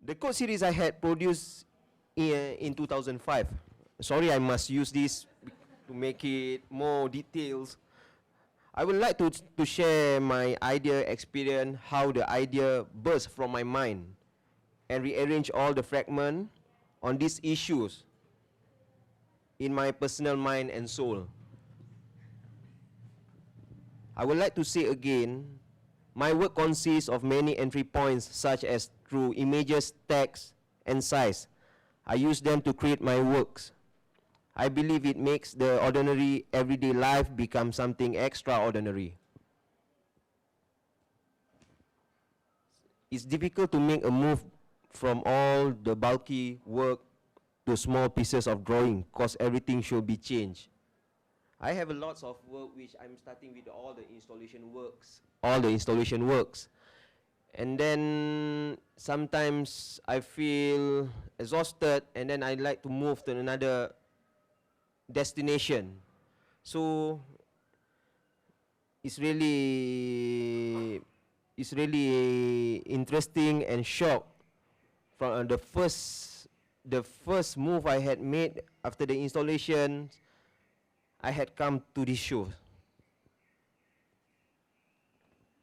The code series I had produced in 2005. Sorry, I must use this to make it more details. I would like to share my idea experience, how the idea burst from my mind, and rearrange all the fragments on these issues in my personal mind and soul. I would like to say again, my work consists of many entry points such as through images, text, and size. I use them to create my works. I believe it makes the ordinary everyday life become something extraordinary. It's difficult to make a move from all the bulky work to small pieces of drawing because everything should be changed. I have a lots of work which I'm starting with all the installation works. And then sometimes I feel exhausted and then I like to move to another destination. So it's really interesting and shocked from the first move I had made after the installation. I had come to this show.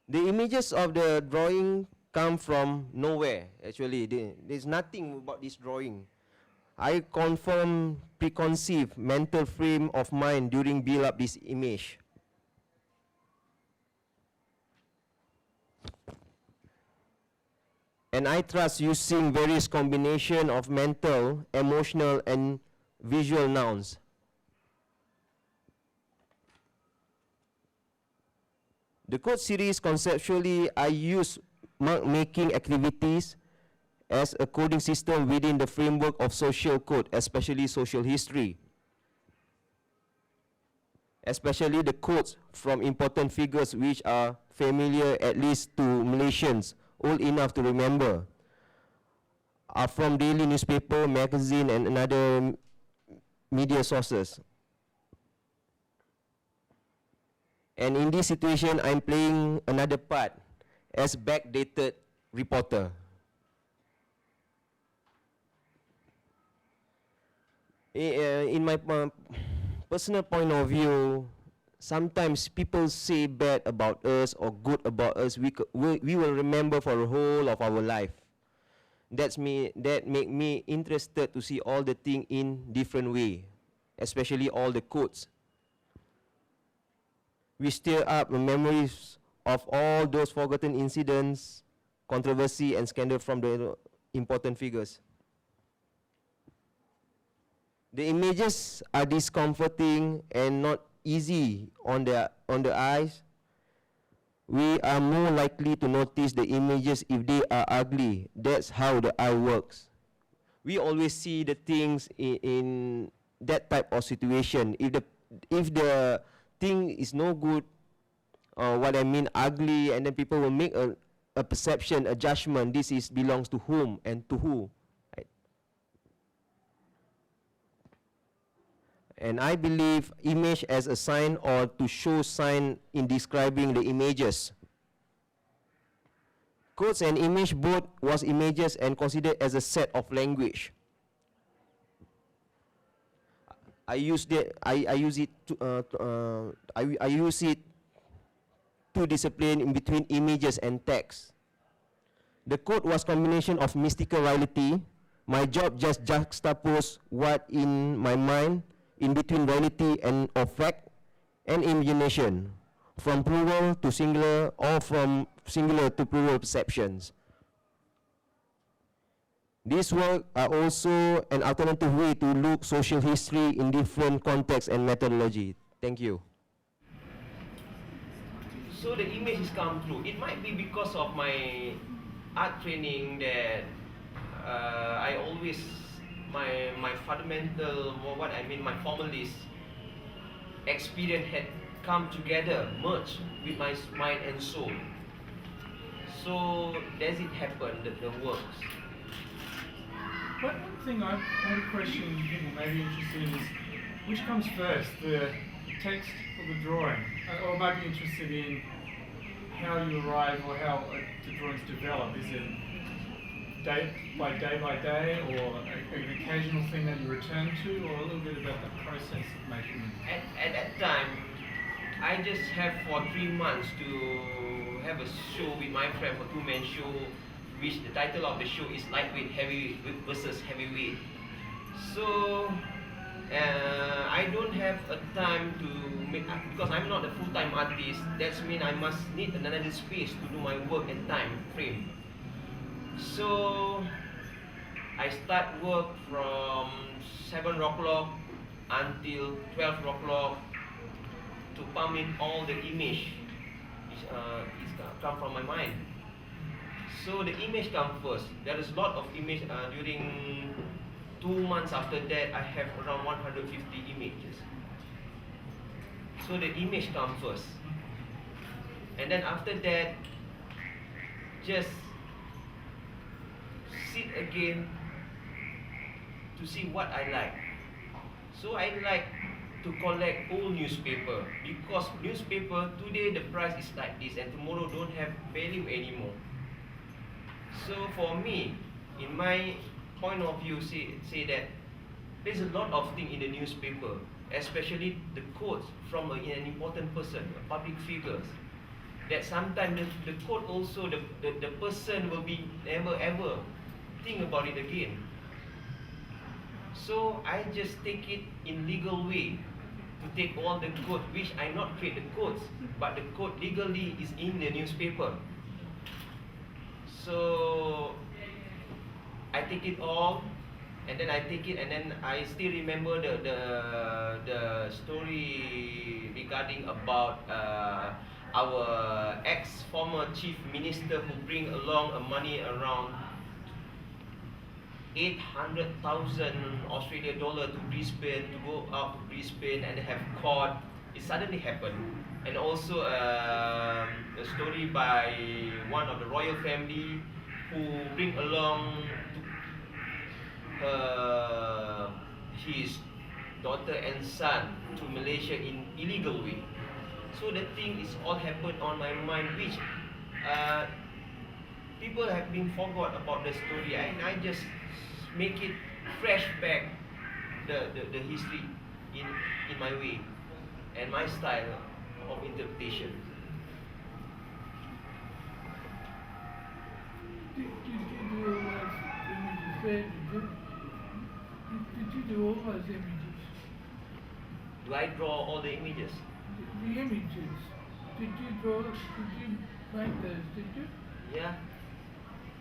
The images of the drawing come from nowhere, actually. There's nothing about this drawing. I confirm preconceived mental frame of mind during build up this image. And I trust using various combination of mental, emotional, and visual nouns. The code series, conceptually, I use mark-making activities as a coding system within the framework of social code, especially social history. Especially the quotes from important figures which are familiar at least to Malaysians, old enough to remember, are from daily newspaper, magazine, and other media sources. And in this situation, I'm playing another part as backdated reporter. In my personal point of view, sometimes people say bad about us or good about us. We will remember for the whole of our life. That make me interested to see all the thing in different way, especially all the quotes. We stir up the memories of all those forgotten incidents, controversy, and scandal from the important figures. The images are discomforting and not easy on the eyes. We are more likely to notice the images if they are ugly. That's how the eye works. We always see the things in that type of situation. If the thing is no good, what I mean ugly, and then people will make a perception, a judgment, this belongs to whom and to who. Right? And I believe image as a sign or to show sign in describing the images. Codes and image both was images and considered as a set of language. I use it to discipline in between images and text. The code was combination of mystical reality. My job just juxtapose what in my mind in between reality and of fact and imagination, from plural to singular or from singular to plural perceptions. These works are also an alternative way to look social history in different contexts and methodology. Thank you. So the image is come through. It might be because of my art training that I always, my fundamental, my formalist experience had come together, merged with my mind and soul. So does it happen that the works? One thing I had a question people may be interested in is, which comes first, the text or the drawing? Or might be interested in how you arrive or how the drawings develop. Is it by day, or an occasional thing that you return to, or a little bit about the process of making them? At that time, I just have for 3 months to have a show with my friend for two-man show, which the title of the show is lightweight heavy versus heavyweight. So I don't have a time to make, because I'm not a full-time artist. That means I must need another space to do my work and time frame. So I start work from 7 o'clock until 12 o'clock to pump in all the image which come from my mind. So the image come first. There is a lot of image during 2 months after that. I have around 150 images. So the image come first, and then after that, just sit again to see what I like. So I like to collect old newspaper, because newspaper today the price is like this and tomorrow don't have value anymore. So for me, in my point of view, say that there's a lot of things in the newspaper, especially the quotes from an important person, a public figures, that sometimes the quote also the person will be never ever think about it again. So I just take it in legal way, to take all the quote, which I not create the quotes, but the quote legally is in the newspaper. So I take it all, and then I take it, and then I still remember the story regarding about our ex-former chief minister who bring along a money around 800,000 Australian dollar to Brisbane, to go up to Brisbane and have court. It suddenly happened. And also a story by one of the royal family who bring along his daughter and son to Malaysia in illegal way. So the thing is all happened on my mind, which people have been forgot about the story, and I just make it fresh back the history in my way and my style of interpretation. Did you do all those images there? Did you do all those images? Do I draw all the images? The images. Did you make those, did you? Yeah,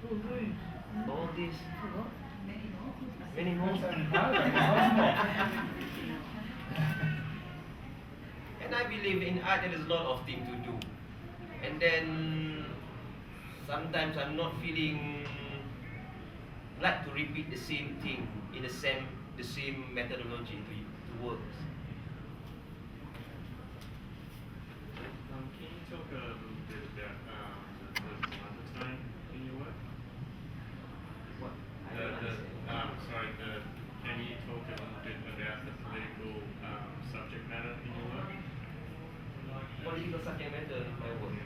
All these? all these, What? many more. And I believe in art there is a lot of things to do. And then sometimes I'm not feeling like to repeat the same thing in the same methodology to work. Can you talk a little bit about the undertone in your work? What? Can you talk a little bit about the political subject matter in your work? Political subject matter in my work.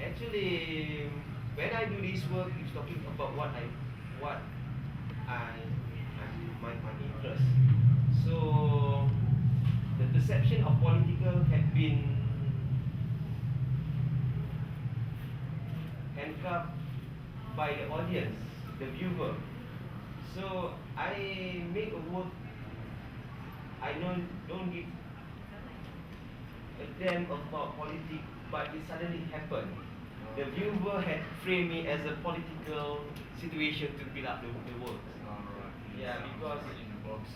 Actually, when I do this work, it's talking about my interest. So the perception of political had been handcuffed by the audience, the viewer. So I make a work, I don't give a damn about politics, but it suddenly happened. The viewer had framed me as a political situation to build up the work. Yeah, because in the box.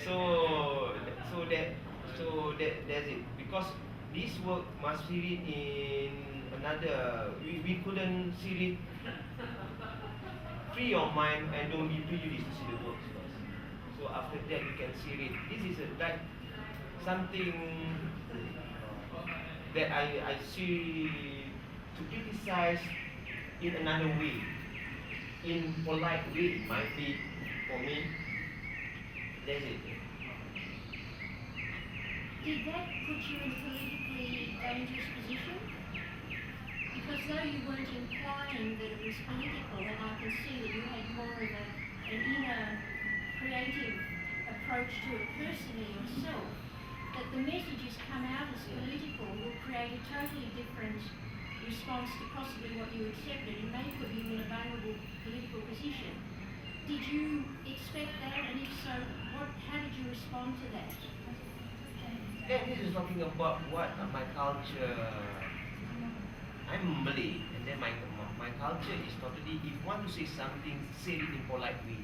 so that's it. Because this work must see it in another. We couldn't see it free of mind and don't be prejudiced to see the works first. So after that we can see it. This is something that I see to criticize in another way, in polite way, might be for me. That's it. Did that put you in a politically dangerous position? Because though you weren't implying that it was political, and I can see that you had more of an inner creative approach to it personally yourself, that the messages come out as political will create a totally different response to possibly what you accepted and may put you in a vulnerable political position. Did you expect that, and if so, how did you respond to that? Then this is talking about what my culture. I'm Malay, and then my culture is totally. If you want to say something, say it in polite way.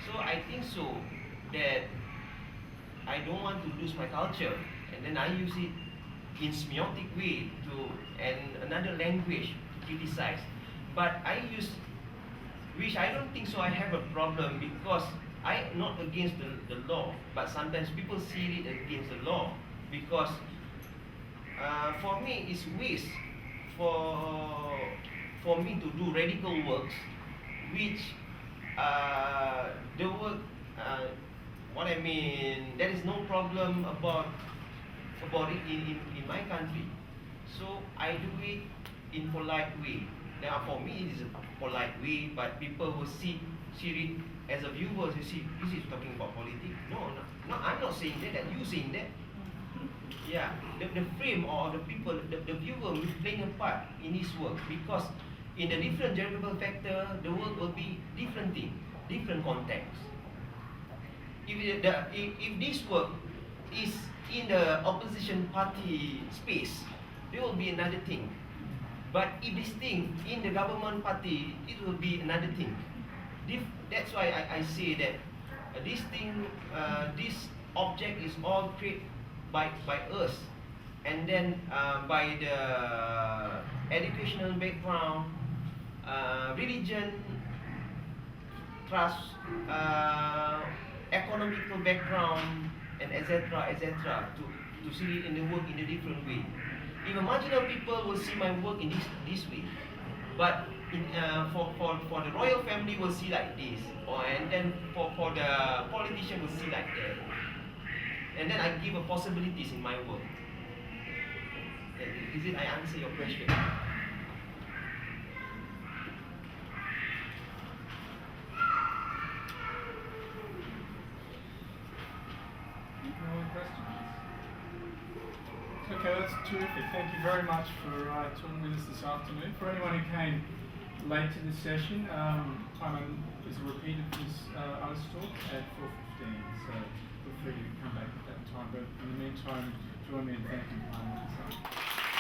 So I think so that I don't want to lose my culture, and then I use it in semiotic way and another language to criticize. But I use, which I don't think so I have a problem, because I'm not against the law, but sometimes people see it against the law, because for me it's waste for me to do radical works, which the work, what I mean, there is no problem about it in my country. So I do it in polite way. Now for me it is a polite way, but people will see it as a viewer. You see, this is talking about politics. No, I'm not saying that. That you saying that. Yeah, the frame or the people, the viewer will play a part in his work, because in the different geographical factor, the work will be different thing, different context. If this work is in the opposition party space, there will be another thing. But if this thing in the government party, it will be another thing. That's why I say that this thing, this object is all created by us, and then by the educational background, religion, trust, economical background, and etc. to see it in the work in a different way. Even marginal people will see my work in this way, but for the royal family will see like this, and then for the politician will see like that, and then I give a possibilities in my work. Is it I answer your question? No more questions? Okay, that's terrific. Thank you very much for talking with us this afternoon. For anyone who came late to this session, Paiman is a repeat of this artist talk at 4:15, so feel free to come back at that time. But in the meantime, join me in thanking Paiman.